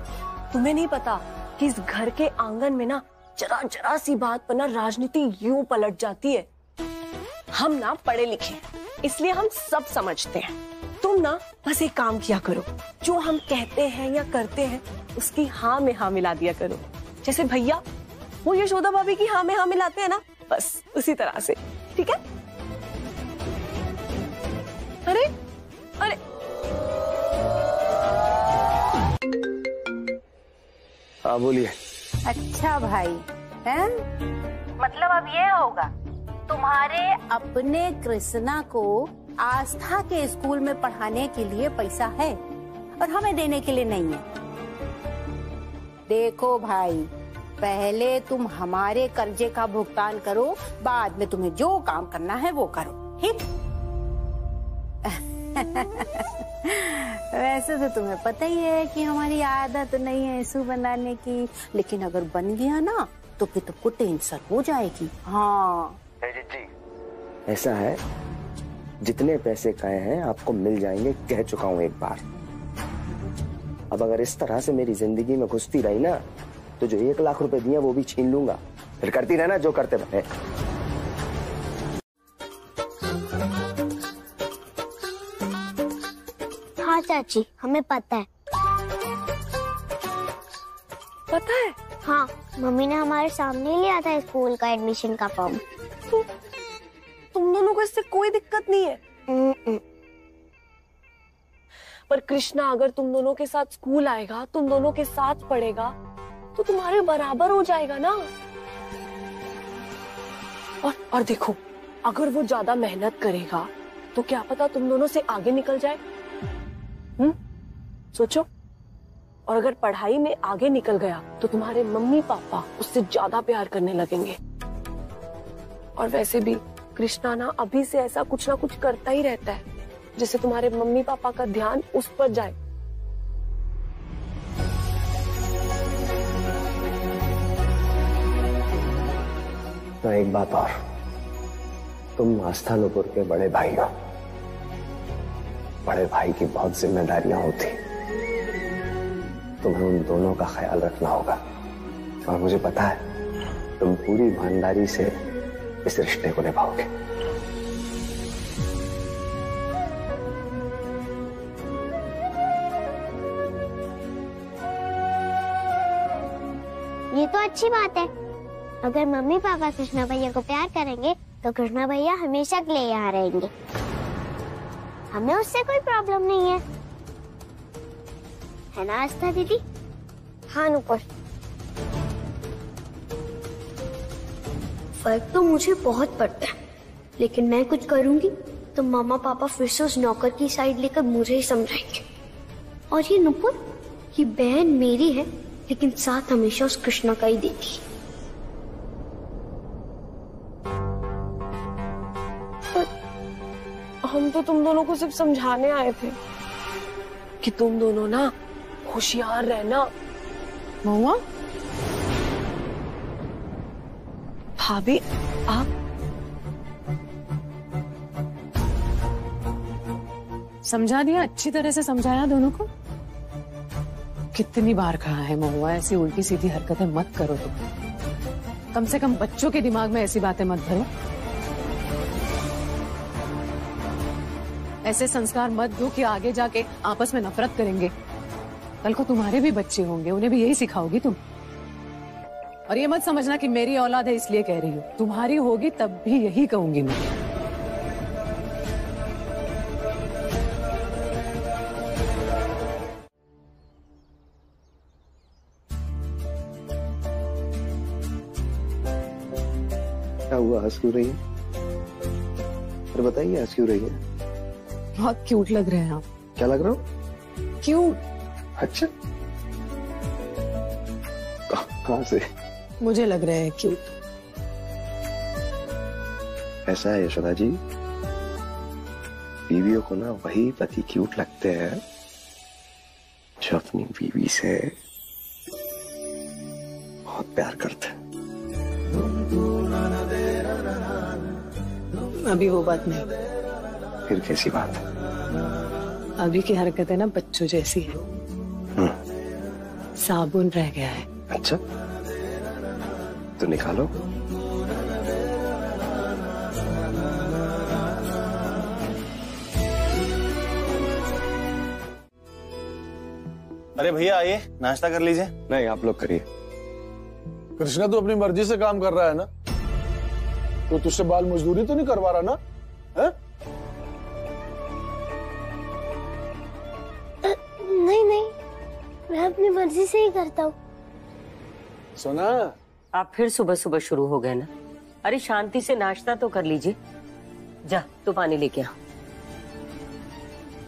तुम्हें नहीं पता कि इस घर के आंगन में ना जरा जरा सी बात पर ना राजनीति यूं पलट जाती है। हम ना पढ़े लिखे इसलिए हम सब समझते हैं। तुम ना बस एक काम किया करो, जो हम कहते हैं या करते हैं उसकी हाँ में हाँ मिला दिया करो। जैसे भैया वो यशोदा भाभी की हाँ में हाँ मिलाते हैं ना, बस उसी तरह से। ठीक है? अरे अरे हाँ बोलिए। अच्छा भाई है, मतलब अब ये होगा तुम्हारे अपने कृष्णा को आस्था के स्कूल में पढ़ाने के लिए पैसा है और हमें देने के लिए नहीं है। देखो भाई, पहले तुम हमारे कर्जे का भुगतान करो, बाद में तुम्हें जो काम करना है वो करो, ठीक? वैसे तो तुम्हें पता ही है कि हमारी आदत नहीं है इशू बनाने की, लेकिन अगर बन गया ना तो फिर तुमको टेंशन हो जाएगी। हाँ जी, ऐसा है, जितने पैसे कहे हैं आपको मिल जाएंगे, कह चुका हूं एक बार। अब अगर इस तरह से मेरी जिंदगी में घुसती रही ना तो जो 1 लाख रुपए दिए वो भी छीन लूंगा। फिर करती रहना जो करते बने। हाँ चाची, हमें पता है। पता है? हाँ, मम्मी ने हमारे सामने लिया था स्कूल का एडमिशन का फॉर्म। तुम दोनों को इससे कोई दिक्कत नहीं है? पर कृष्णा अगर तुम दोनों के साथ स्कूल आएगा, तुम दोनों के साथ पढ़ेगा, तो तुम्हारे बराबर हो जाएगा ना। और देखो, अगर वो ज्यादा मेहनत करेगा तो क्या पता तुम दोनों से आगे निकल जाए। सोचो, और अगर पढ़ाई में आगे निकल गया तो तुम्हारे मम्मी पापा उससे ज्यादा प्यार करने लगेंगे। और वैसे भी कृष्णा ना अभी से ऐसा कुछ ना कुछ करता ही रहता है जिससे तुम्हारे मम्मी पापा का ध्यान उस पर जाए। तो एक बात और, तुम आस्था नुपुर के बड़े भाई हो। बड़े भाई की बहुत जिम्मेदारियां होती, तुम्हें उन दोनों का ख्याल रखना होगा। और मुझे पता है तुम पूरी ईमानदारी से इस रिश्ते को निभाओगे। ये तो अच्छी बात है। अगर मम्मी पापा कृष्णा भैया को प्यार करेंगे तो कृष्णा भैया हमेशा के लिए यहाँ रहेंगे। हमें उससे कोई प्रॉब्लम नहीं है ना आस्था दीदी? हाँ नुपुर। फर्क तो मुझे बहुत पड़ता है, लेकिन मैं कुछ करूंगी तो मामा पापा फिर से उस नौकर की साइड लेकर मुझे ही समझाएंगे। और ये नुपुर, ये बहन मेरी है, लेकिन साथ हमेशा उस कृष्णा का ही देती। हम तो तुम दोनों को सिर्फ समझाने आए थे कि तुम दोनों ना होशियार रहना। महुआ, भाभी आप समझा दिया, अच्छी तरह से समझाया दोनों को। कितनी बार कहा है महुआ, ऐसी उल्टी सीधी हरकतें मत करो तुम। कम से कम बच्चों के दिमाग में ऐसी बातें मत भरो। ऐसे संस्कार मत दो कि आगे जाके आपस में नफरत करेंगे। कल को तुम्हारे भी बच्चे होंगे, उन्हें भी यही सिखाओगी तुम। और ये मत समझना कि मेरी औलाद है इसलिए कह रही हूँ, तुम्हारी होगी तब भी यही कहूंगी मैं। क्या हुआ, हंस क्यों रही है? अरे बताइए, हंस क्यों रही है? बहुत क्यूट लग रहे हैं आप। क्या लग रहा हूँ? क्यूट। अच्छा, कहाँ से? मुझे लग रहा है क्यूट। ऐसा है यशोदा जी, बीवियों को ना वही पति क्यूट लगते हैं जो अपनी बीवी से बहुत प्यार करते हैं। अभी वो बात नहीं, फिर कैसी बात है? अभी की हरकतें ना बच्चों जैसी है। साबुन रह गया है। अच्छा, तो निकालो। अरे भैया आइए, नाश्ता कर लीजिए। नहीं, आप लोग करिए। कृष्णा तो अपनी मर्जी से काम कर रहा है ना, तो तुझसे बाल मजदूरी तो नहीं करवा रहा ना? है? नहीं नहीं, मैं अपनी मर्जी से ही करता हूँ। सुना? आप फिर सुबह सुबह शुरू हो गए ना। अरे शांति से नाश्ता तो कर लीजिए। जा तू पानी लेके आ।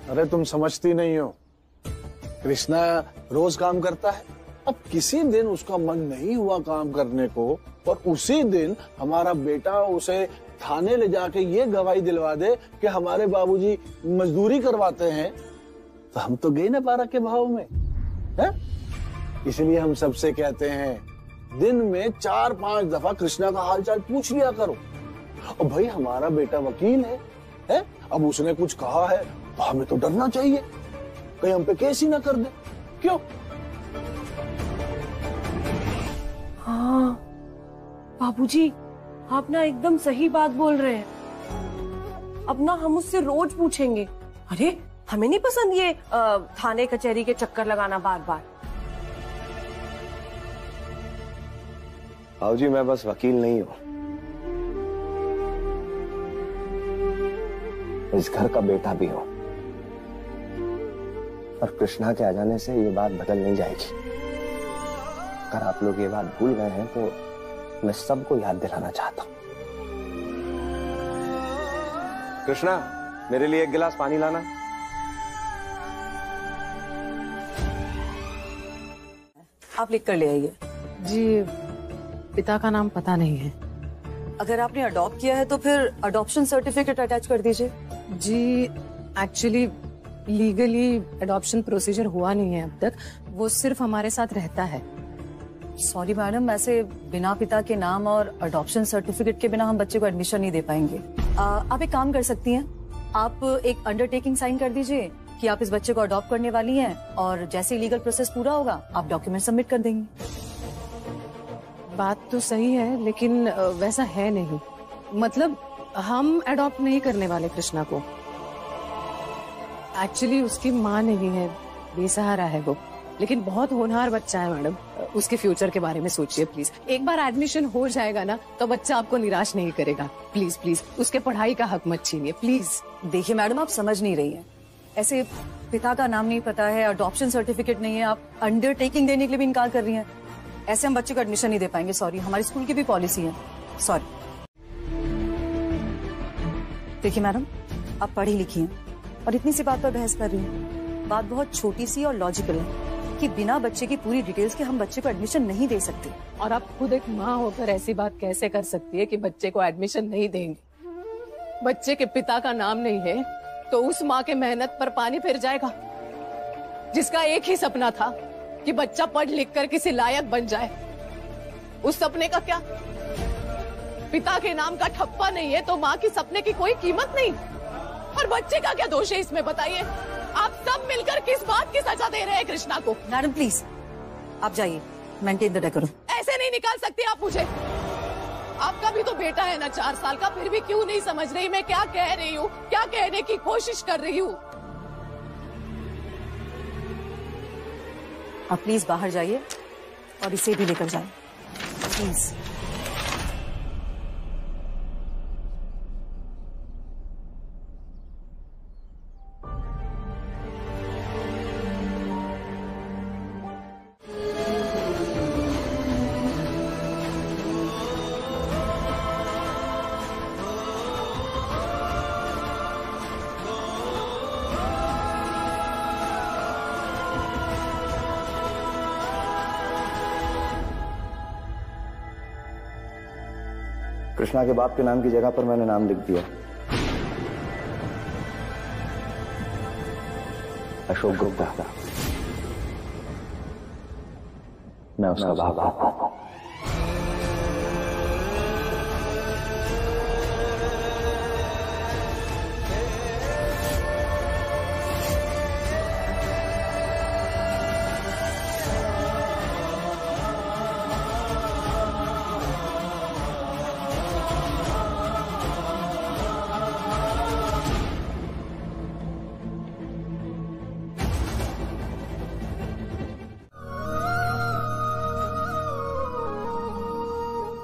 अरे तुम समझती नहीं हो, कृष्णा रोज काम करता है। अब किसी दिन उसका मन नहीं हुआ काम करने को और उसी दिन हमारा बेटा उसे थाने ले जाके ये गवाही दिलवा दे कि हमारे बाबूजी मजदूरी करवाते हैं, तो हम तो गए ना 12 के भाव में है? इसलिए हम सबसे कहते हैं दिन में 4-5 दफा कृष्णा का हालचाल पूछ लिया करो। और भाई हमारा बेटा वकील है? अब उसने कुछ कहा है तो हमें तो डरना चाहिए, कहीं हम पे केस ही ना कर दे। क्यों? हाँ बाबूजी, आप ना एकदम सही बात बोल रहे हैं। अब ना हम उससे रोज पूछेंगे। अरे हमें नहीं पसंद ये थाने कचहरी के चक्कर लगाना बार बार। भाऊजी मैं बस वकील नहीं हूं, इस घर का बेटा भी हूं, और कृष्णा के आ जाने से ये बात बदल नहीं जाएगी। अगर आप लोग ये बात भूल गए हैं तो मैं सबको याद दिलाना चाहता हूं। कृष्णा, मेरे लिए 1 गिलास पानी लाना। आप लिख कर ले आइए। जी, पिता का नाम पता नहीं है। अगर आपने अडॉप्ट किया है तो फिर अडॉप्शन सर्टिफिकेट अटैच कर दीजिए। जी, एक्चुअली लीगली अडॉप्शन प्रोसीजर हुआ नहीं है अब तक, वो सिर्फ हमारे साथ रहता है। सॉरी मैडम, ऐसे बिना पिता के नाम और अडॉप्शन सर्टिफिकेट के बिना हम बच्चे को एडमिशन नहीं दे पाएंगे। आप एक काम कर सकती हैं, आप एक अंडरटेकिंग साइन कर दीजिए कि आप इस बच्चे को अडॉप्ट करने वाली हैं, और जैसे लीगल प्रोसेस पूरा होगा आप डॉक्यूमेंट सबमिट कर देंगी। बात तो सही है, लेकिन वैसा है नहीं। मतलब हम अडॉप्ट नहीं करने वाले कृष्णा को। एक्चुअली उसकी माँ नहीं है, बेसहारा है वो, लेकिन बहुत होनहार बच्चा है मैडम। उसके फ्यूचर के बारे में सोचिए प्लीज। एक बार एडमिशन हो जाएगा ना तो बच्चा आपको निराश नहीं करेगा। प्लीज प्लीज उसके पढ़ाई का हक मत छीनिए प्लीज। देखिए मैडम, आप समझ नहीं रही हैं। ऐसे पिता का नाम नहीं पता है, अडॉप्शन सर्टिफिकेट नहीं है, आप अंडरटेकिंग देने के लिए भी इनकार कर रही हैं। ऐसे हम बच्चे को एडमिशन नहीं दे पाएंगे। सॉरी, हमारी स्कूल की भी पॉलिसी है। सॉरी। देखिए मैडम, आप पढ़ी लिखी हैं और इतनी सी बात पर बहस कर रही हैं। बात बहुत छोटी सी और लॉजिकल है कि बिना बच्चे की पूरी डिटेल्स के हम बच्चे को एडमिशन नहीं दे सकते। और आप खुद एक माँ होकर ऐसी बात कैसे कर सकती है कि बच्चे को एडमिशन नहीं देंगे? बच्चे के पिता का नाम नहीं है तो उस माँ के मेहनत पर पानी फिर जाएगा, जिसका एक ही सपना था कि बच्चा पढ़ लिख कर किसी लायक बन जाए। उस सपने का क्या? पिता के नाम का ठप्पा नहीं है तो माँ के सपने की कोई कीमत नहीं। और बच्चे का क्या दोष है इसमें, बताइए? आप सब मिलकर किस बात की सजा दे रहे हैं कृष्णा को? मैडम प्लीज आप जाइए, मेंटेन द डेकोरम। ऐसे नहीं निकाल सकती आप मुझे। आपका भी तो बेटा है ना 4 साल का, फिर भी क्यों नहीं समझ रही मैं क्या कह रही हूँ, क्या कहने की कोशिश कर रही हूँ? आप प्लीज बाहर जाइए और इसे भी लेकर जाइए प्लीज। कृष्णा के बाप के नाम की जगह पर मैंने नाम लिख दिया, अशोक गुप्ता। मैं उसका बाप हूं।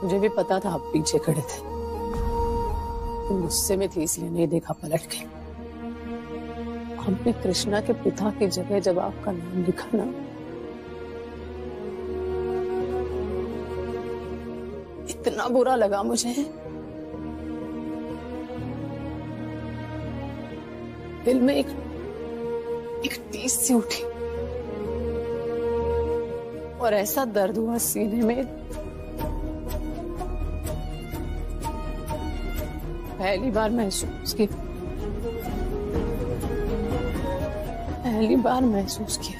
मुझे भी पता था आप पीछे खड़े थे, गुस्से में थी इसलिए नहीं देखा, पलट गई। हमने कृष्णा के पिता की जगह जब आपका नाम लिखा ना, इतना बुरा लगा मुझे। दिल में एक टीस सी उठी और ऐसा दर्द हुआ सीने में। पहली बार महसूस किया।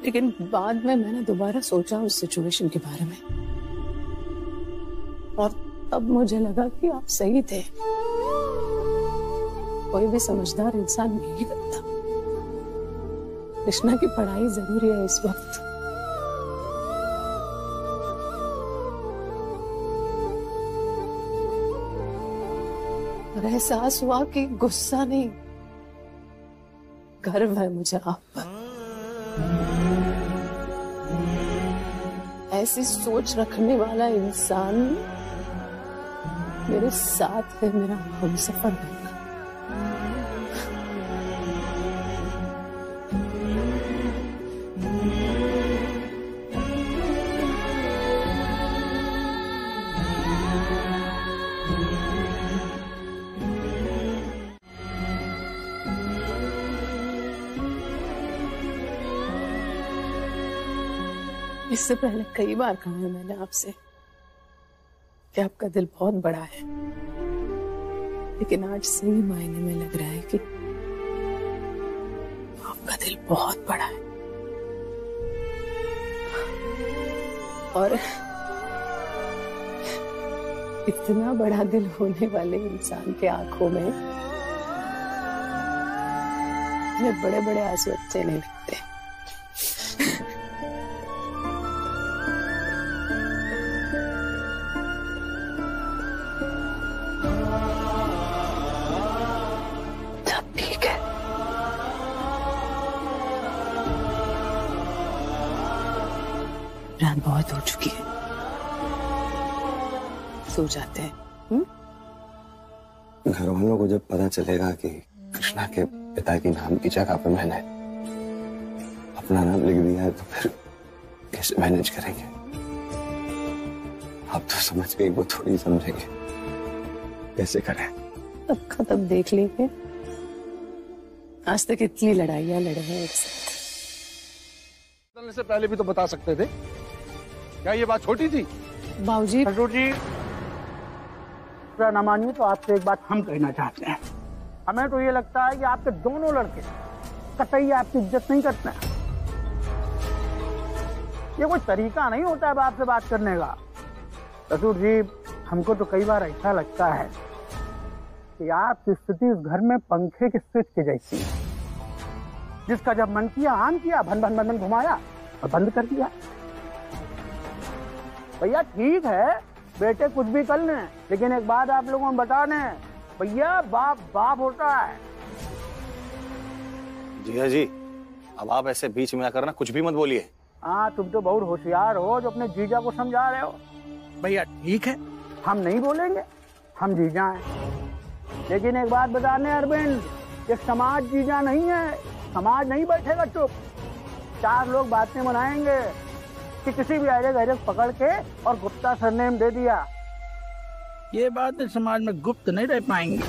लेकिन बाद में मैंने दोबारा सोचा उस सिचुएशन के बारे में, और तब मुझे लगा कि आप सही थे। कोई भी समझदार इंसान नहीं करता। कृष्णा की पढ़ाई जरूरी है इस वक्त। और एहसास हुआ कि गुस्सा नहीं, गर्व है मुझे आप पर। ऐसी सोच रखने वाला इंसान मेरे साथ है, मेरा हमसफर बनना। इससे पहले कई बार कहा है मैंने आपसे कि आपका दिल बहुत बड़ा है, लेकिन आज सही मायने में लग रहा है कि आपका दिल बहुत बड़ा है। और इतना बड़ा दिल होने वाले इंसान के आंखों में बड़े बड़े आंसू अच्छे नहीं लगते। रात बहुत हो चुकी है, सो जाते हैं। घर वालों को जब पता चलेगा कि कृष्णा के पिता की नाम की जगह पे मैंने अपना नाम लिख दिया है, तो फिर कैसे मैनेज करेंगे? आप तो समझ गए, वो थोड़ी समझेंगे। कैसे करें? तब का तब देख लेंगे। आज तक इतनी लड़ाइयां लड़े हैं एक साथ। बदलने से पहले भी तो बता सकते थे। क्या ये बात छोटी थी? बाबूजी, ससुर जी, न मानिए तो आपसे एक बात हम कहना चाहते हैं। हमें तो ये लगता है कि आपके दोनों लड़के कतई आपकी इज्जत नहीं करते हैं। ये कोई तरीका नहीं होता है बाप से बात करने का। ससुर जी, हमको तो कई बार ऐसा लगता है कि आपकी स्थिति इस घर में पंखे के स्विच के जैसी है, जिसका जब मन किया ऑन किया, भन भन भन भन घुमाया और बंद कर दिया। भैया ठीक है, बेटे कुछ भी कर लें, लेकिन एक बात आप लोगों को बता दें, भैया बाप बाप होता है। जीजा जी, अब आप ऐसे बीच में आकर ना कुछ भी मत बोलिए। हाँ, तुम तो बहुत होशियार हो जो अपने जीजा को समझा रहे हो। भैया ठीक है, हम नहीं बोलेंगे, हम जीजा हैं। लेकिन एक बात बताने अरविंद, ये समाज जीजा नहीं है। समाज नहीं बैठेगा चुप। 4 लोग बातें बनाएंगे कि किसी भी अरे गहरे पकड़ के और गुप्ता सरनेम दे दिया। ये बातें समाज में गुप्त नहीं रह पाएंगी।